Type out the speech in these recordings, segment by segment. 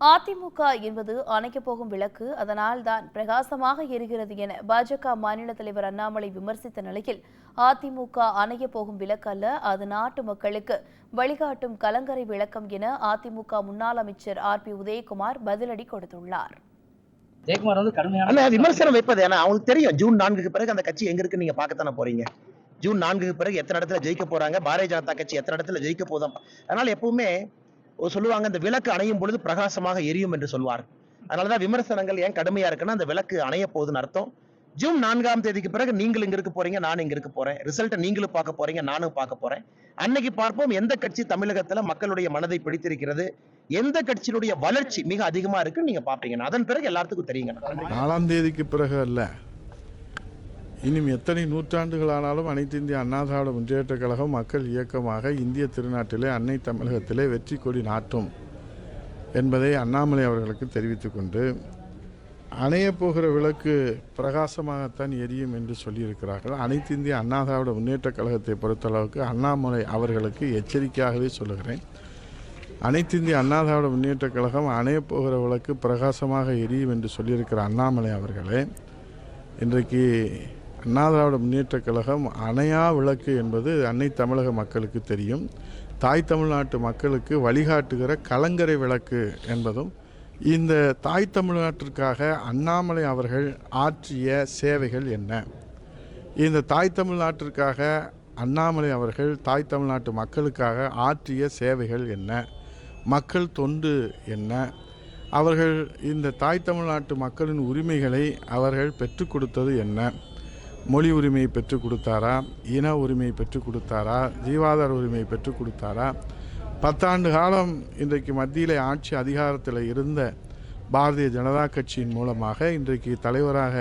அதிமுக என்பது அணைக்கப் போகும் விளக்கு, அதனால் தான் பிரகாசமாக எரிகிறது என பாஜக மாநில தலைவர் அண்ணாமலை விமர்சித்த நிலையில், அதிமுக அணையப் போகும் விளக்கு அல்ல, அது நாட்டு மக்களுக்கு வழிகாட்டும் கலங்கரை விளக்கம் என அதிமுக முன்னாள் அமைச்சர் RP உதயகுமார் பதிலடி கொடுத்துள்ளார். ஜெயக்குமார் வந்து கடுமையான விமர்சனம் வைப்பது, ஏன்னா அவங்களுக்கு தெரியும் ஜூன் 4க்கு பிறகு அந்த கட்சி எங்க இருக்குன்னு நீங்க பார்க்கத்தானே போறீங்க. ஜூன் 4க்கு பிறகு எத்தனை இடத்துல ஜெயிக்க போறாங்க, பாரதிய ஜனதா கட்சி எத்தனை இடத்துல ஜெயிக்க போதும். அதனால எப்பவுமே சொல்லுவாங்க, இந்த விளக்கு அணையும் பொழுது பிரகாசமாக எரியும் என்று சொல்வார். அதனாலதான் விமர்சனங்கள் ஏன் கடுமையா இருக்குன்னா, அந்த விளக்கு அணைய போகுதுன்னு அர்த்தம். ஜூன் 4ஆம் தேதிக்கு பிறகு நீங்கள் இங்க இருக்க போறீங்க, நான் இங்க இருக்க போறேன். ரிசல்ட் நீங்களும் பார்க்க போறீங்க, நானும் பார்க்க போறேன். அன்னைக்கு பார்ப்போம் எந்த கட்சி தமிழகத்துல மக்களுடைய மனதை பிடித்திருக்கிறது, எந்த கட்சியினுடைய வளர்ச்சி மிக அதிகமா இருக்கு நீங்க பாப்பீங்க. அதன் பிறகு எல்லாத்துக்கும் தெரியுங்க. 4ஆம் தேதிக்கு பிறகு அல்ல, இன்னும் எத்தனை நூற்றாண்டுகள் ஆனாலும் அனைத்து இந்திய அண்ணா திராவிட முன்னேற்ற கழகம் மக்கள் இயக்கமாக இந்திய திருநாட்டிலே அன்னை தமிழகத்திலே வெற்றி கொடி நாட்டும் என்பதை அண்ணாமலை அவர்களுக்கு தெரிவித்துக் கொண்டு, அணையப் போகிற விளக்கு பிரகாசமாகத்தான் எரியும் என்று சொல்லியிருக்கிறார்கள். அனைத்து இந்திய அண்ணா திராவிட முன்னேற்ற கழகத்தை பொறுத்தளவுக்கு அண்ணாமலை அவர்களுக்கு எச்சரிக்கையாகவே சொல்லுகிறேன். அனைத்து இந்திய அண்ணா திராவிட முன்னேற்ற கழகம் அணையப் போகிற விளக்கு பிரகாசமாக எரியும் என்று சொல்லியிருக்கிற அண்ணாமலை அவர்களே, இன்றைக்கு அண்ணா திராவிட முன்னேற்ற கழகம் அணையா விளக்கு என்பது அன்னை தமிழக மக்களுக்கு தெரியும். தாய் தமிழ்நாட்டு மக்களுக்கு வழிகாட்டுகிற கலங்கரை விளக்கு என்பதும், இந்த தாய் தமிழ்நாட்டிற்காக அண்ணாமலை அவர்கள் ஆற்றிய சேவைகள் என்ன, இந்த தாய் தமிழ்நாட்டிற்காக அண்ணாமலை அவர்கள் தாய் தமிழ்நாட்டு மக்களுக்காக ஆற்றிய சேவைகள் என்ன, மக்கள் தொண்டு என்ன, அவர்கள் இந்த தாய் தமிழ்நாட்டு மக்களின் உரிமைகளை அவர்கள் பெற்றுக் கொடுத்தது என்ன, மொழி உரிமையை பெற்றுக் கொடுத்தாரா, இன உரிமையை பெற்றுக் கொடுத்தாரா, ஜீவாதார உரிமையை பெற்றுக் கொடுத்தாரா. 10 ஆண்டு காலம் இன்றைக்கு மத்தியிலே ஆட்சி அதிகாரத்தில் இருந்த பாரதிய ஜனதா கட்சியின் மூலமாக இன்றைக்கு தலைவராக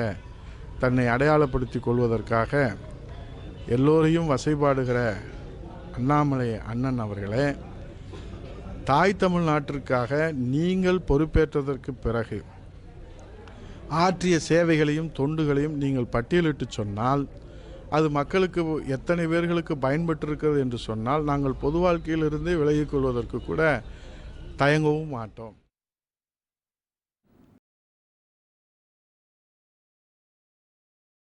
தன்னை அடையாளப்படுத்திக் கொள்வதற்காக எல்லோரையும் வசைபாடுகிற அண்ணாமலை அண்ணன் அவர்களே, தாய் தமிழ்நாட்டிற்காக நீங்கள் பொறுப்பேற்றதற்கு பிறகு ஆற்றிய சேவைகளையும் தொண்டுகளையும் நீங்கள் பட்டியலிட்டு சொன்னால், அது மக்களுக்கு எத்தனை பேர்களுக்கு பயன்பட்டிருக்கிறது என்று சொன்னால், நாங்கள் பொது வாழ்க்கையிலிருந்தே விலகிக் கொள்வதற்கு கூட தயங்கவும் மாட்டோம்.